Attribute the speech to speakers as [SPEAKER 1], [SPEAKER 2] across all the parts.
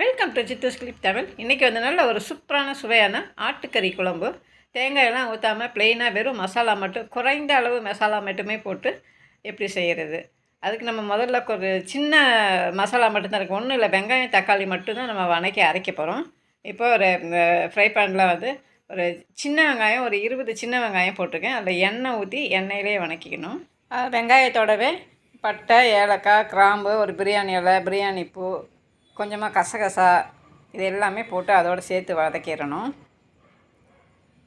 [SPEAKER 1] Welcome to சித்தூஸ் clip Tamil. இன்றைக்கி வந்து நல்ல ஒரு சூப்பரான சுவையான ஆட்டுக்கறி குழம்பு. தேங்காயெல்லாம் ஊற்றாமல் ப்ளெயினாக வெறும் மசாலா மட்டும், குறைந்த அளவு மசாலா மட்டுமே போட்டு எப்படி செய்கிறது. அதுக்கு நம்ம முதல்ல ஒரு சின்ன மசாலா மட்டும்தான் இருக்குது. ஒன்றும் இல்லை, வெங்காயம் தக்காளி மட்டும்தான் நம்ம வணக்கி அரைக்க போகிறோம். இப்போ ஒரு ஃப்ரை பேனில் வந்து ஒரு சின்ன வெங்காயம், ஒரு 20 சின்ன வெங்காயம் போட்டிருக்கேன். அதில் எண்ணெய் ஊற்றி எண்ணெயிலே வணக்கிக்கணும். வெங்காயத்தோடவே பட்டை, ஏலக்காய், கிராம்பு, ஒரு பிரியாணி இலை, பிரியாணி பூ, கொஞ்சமாக கசகசா, இது எல்லாமே போட்டு அதோடு சேர்த்து வதக்கிடணும்.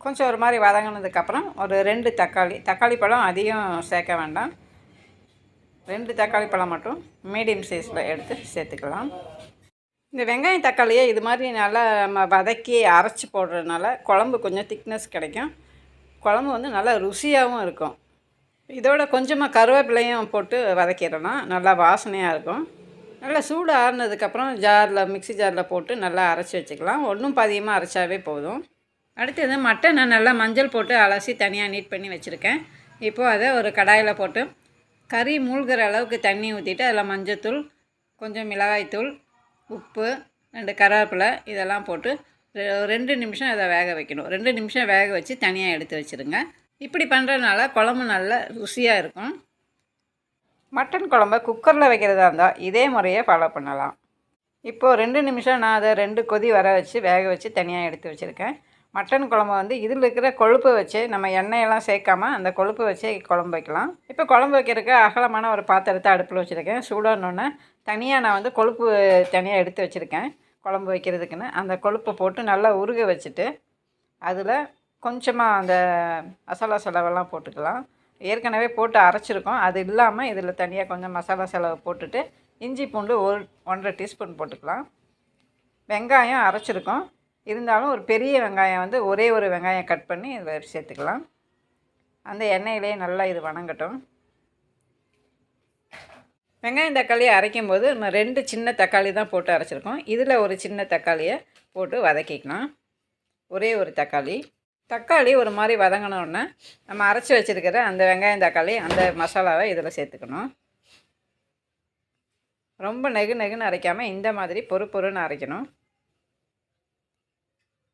[SPEAKER 1] கொஞ்சம் ஒரு மாதிரி வதங்கினதுக்கப்புறம் ஒரு 2 தக்காளி பழம் அதிகம் சேர்க்க வேண்டாம். 2 தக்காளி பழம் மட்டும் மீடியம் சைஸில் எடுத்து சேர்த்துக்கலாம். இந்த வெங்காயம் தக்காளியை இது மாதிரி நல்லா நம்ம வதக்கி அரைச்சி போடுறதுனால குழம்பு கொஞ்சம் திக்னஸ் கிடைக்கும். குழம்பு வந்து நல்லா ருசியாகவும் இருக்கும். இதோட கொஞ்சமாக கருவேப்பிலையும் போட்டு வதக்கிடலாம், நல்லா வாசனையாக இருக்கும். நல்லா சூடு ஆறுனதுக்கப்புறம் மிக்ஸி ஜாரில் போட்டு நல்லா அரைச்சி வச்சுக்கலாம். ஒன்றும் பாதியமாக அரைச்சாவே போதும். அடுத்தது மட்டனை நல்லா மஞ்சள் போட்டு அலசி தனியாக நீட் பண்ணி வச்சுருக்கேன். இப்போது அதை ஒரு கடாயில் போட்டு கறி மூழ்கிற அளவுக்கு தண்ணி ஊற்றிட்டு அதில் மஞ்சத்தூள், கொஞ்சம் மிளகாய்த்தூள், உப்பு, 2 கருவேப்பிலை இதெல்லாம் போட்டு 2 நிமிஷம் அதை வேக வைக்கணும். 2 நிமிஷம் வேக வச்சு தனியாக எடுத்து வச்சுருங்க. இப்படி பண்ணுறதுனால குழம்பு நல்ல ருசியாக இருக்கும். மட்டன் குழம்ப குக்கரில் வைக்கிறதா இருந்தால் இதே முறையை ஃபாலோ பண்ணலாம். இப்போது 2 நிமிஷம் நான் அதை 2 கொதி வர வச்சு வேக வச்சு தனியாக எடுத்து வச்சுருக்கேன். மட்டன் குழம்பு வந்து இதில் இருக்கிற கொழுப்பு வச்சு, நம்ம எண்ணெயெல்லாம் சேர்க்காம அந்த கொழுப்பு வச்சு குழம்பு வைக்கலாம். இப்போ குழம்பு வைக்கிறதுக்கு அகலமான ஒரு பாத்திரத்தை அடுப்பில் வச்சுருக்கேன். சூடானோடனே தனியாக நான் வந்து கொழுப்பு தனியாக எடுத்து வச்சுருக்கேன் குழம்பு வைக்கிறதுக்குன்னு. அந்த கொழுப்பை போட்டு நல்லா உருக வச்சுட்டு அதில் கொஞ்சமாக அந்த மசாலா செலவெல்லாம் போட்டுக்கலாம். ஏற்கனவே போட்டு அரைச்சிருக்கோம். அது இல்லாமல் இதில் தனியாக கொஞ்சம் மசாலா செலவு போட்டுட்டு இஞ்சி பூண்டு 1.5 டீஸ்பூன் போட்டுக்கலாம். வெங்காயம் அரைச்சிருக்கோம், இருந்தாலும் ஒரு பெரிய வெங்காயம் வந்து ஒரே ஒரு வெங்காயம் கட் பண்ணி இதில் சேர்த்துக்கலாம். அந்த எண்ணெயிலே நல்லா இது வணங்கட்டும். வெங்காயம் தக்காளி அரைக்கும் போது நம்ம 2 சின்ன தக்காளி தான் போட்டு அரைச்சிருக்கோம். இதில் ஒரு சின்ன தக்காளியை போட்டு வதக்கிக்கலாம். ஒரே ஒரு தக்காளி ஒரு மாதிரி வதங்கினோடனே நம்ம அரைச்சி வச்சுருக்கிற அந்த வெங்காயம் தக்காளி அந்த மசாலாவை இதில் சேர்த்துக்கணும். ரொம்ப நெகுன்னு அரைக்காமல் இந்த மாதிரி பொறுன்னு அரைக்கணும்.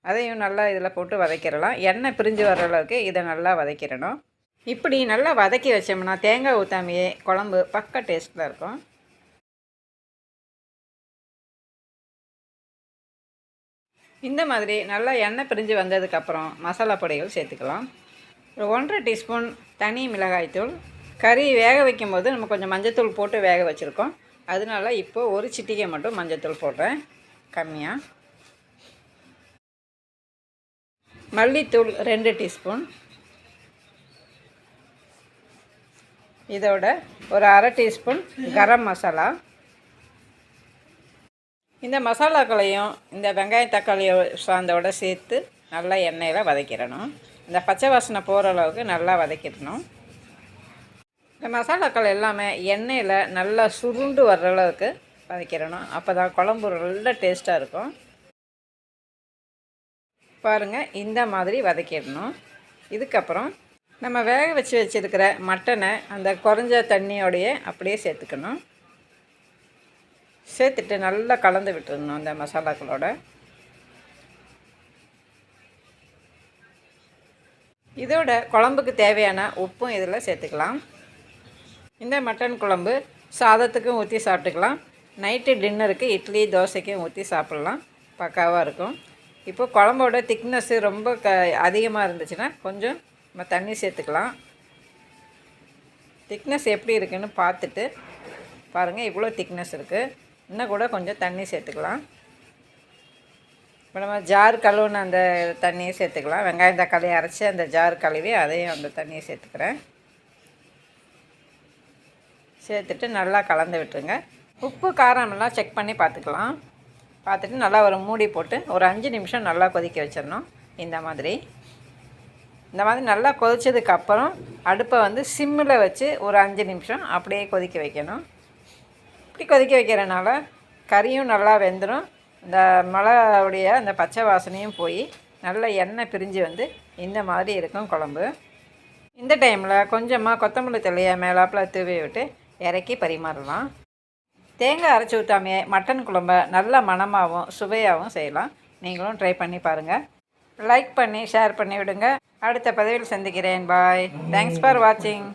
[SPEAKER 1] அதையும் நல்லா இதில் போட்டு வதக்கிடலாம். எண்ணெய் பிரிஞ்சு வர அளவுக்கு இதை நல்லா வதக்கிடணும். இப்படி நல்லா வதக்கி வச்சோம்னா தேங்காய் ஊற்றாமையே குழம்பு பக்க டேஸ்ட்டில் இருக்கும். இந்த மாதிரி நல்லா எண்ணெய் பிரிஞ்சு வந்ததுக்கப்புறம் மசாலா பொடிகள் சேர்த்துக்கலாம். ஒரு 1.5 டீஸ்பூன் தனி மிளகாய்த்தூள். கறி வேக வைக்கும்போது நம்ம கொஞ்சம் மஞ்சத்தூள் போட்டு வேக வச்சுருக்கோம். அதனால இப்போது ஒரு சிட்டிகை மட்டும் மஞ்சத்தூள் போடுறேன், கம்மியாக. மல்லித்தூள் 2 டீஸ்பூன். இதோட ஒரு 1/2 டீஸ்பூன் கரம் மசாலா. இந்த மசாலாக்களையும் இந்த வெங்காயம் தக்காளி சாந்தோடு சேர்த்து நல்லா எண்ணெயில் வதக்கிடணும். இந்த பச்சை வாசனை போகிற அளவுக்கு நல்லா வதக்கிடணும். இந்த மசாலாக்கள் எல்லாமே எண்ணெயில் நல்லா சுருண்டு வர்ற அளவுக்கு வதக்கிடணும். அப்போ தான் குழம்பு நல்ல டேஸ்ட்டாக இருக்கும். பாருங்கள், இந்த மாதிரி வதக்கிடணும். இதுக்கப்புறம் நம்ம வேக வச்சுருக்கிற மட்டனை அந்த குறைஞ்ச தண்ணியோடையே அப்படியே சேர்த்துக்கணும். சேர்த்துட்டு நல்லா கலந்து விட்டுடணும் அந்த மசாலாக்களோட. இதோட குழம்புக்கு தேவையான உப்பும் இதில் சேர்த்துக்கலாம். இந்த மட்டன் குழம்பு சாதத்துக்கும் ஊற்றி சாப்பிட்டுக்கலாம். நைட்டு டின்னருக்கு இட்லி தோசைக்கும் ஊற்றி சாப்பிட்லாம், பக்காவாக இருக்கும். இப்போ குழம்போட திக்னஸ்ஸு ரொம்ப அதிகமாக இருந்துச்சுன்னா கொஞ்சம் நம்ம தண்ணி சேர்த்துக்கலாம். திக்னஸ் எப்படி இருக்குதுன்னு பார்த்துட்டு பாருங்கள், இவ்வளோ திக்னஸ் இருக்குது. இன்னும் கூட கொஞ்சம் தண்ணி சேர்த்துக்கலாம். இப்போ நம்ம ஜார் கழுவுன அந்த தண்ணியை சேர்த்துக்கலாம். வெங்காயம் தக்காளி அரைச்சி அந்த ஜார் கழுவி அதையும் அந்த தண்ணியை சேர்த்துக்கிறேன். சேர்த்துட்டு நல்லா கலந்து விட்டுருங்க. உப்பு காரமெல்லாம் செக் பண்ணி பார்த்துக்கலாம். பார்த்துட்டு நல்லா ஒரு மூடி போட்டு ஒரு 5 நிமிஷம் நல்லா கொதிக்க வச்சிடணும். இந்த மாதிரி நல்லா கொதித்ததுக்கப்புறம் அடுப்பை வந்து சிம்மில் வச்சு ஒரு 5 நிமிஷம் அப்படியே கொதிக்க வைக்கணும். இப்படி கொதிக்க வைக்கிறனால கறியும் நல்லா வெந்துடும். இந்த மிளகாவுடைய அந்த பச்சை வாசனையும் போய் நல்ல எண்ணெய் பிரிஞ்சு வந்து இந்த மாதிரி இருக்கும் குழம்பு. இந்த டைமில் கொஞ்சமாக கொத்தமல்லி தழையை மேலாப்பில் தூவி விட்டு இறக்கி பரிமாறலாம். தேங்காய் அரைச்சி ஊற்றாமையே மட்டன் குழம்ப நல்ல மணமாகவும் சுவையாகவும் செய்யலாம். நீங்களும் ட்ரை பண்ணி பாருங்கள். லைக் பண்ணி ஷேர் பண்ணி விடுங்க. அடுத்த பதிவில் சந்திக்கிறேன். பாய். தேங்க்ஸ் ஃபார் வாட்சிங்.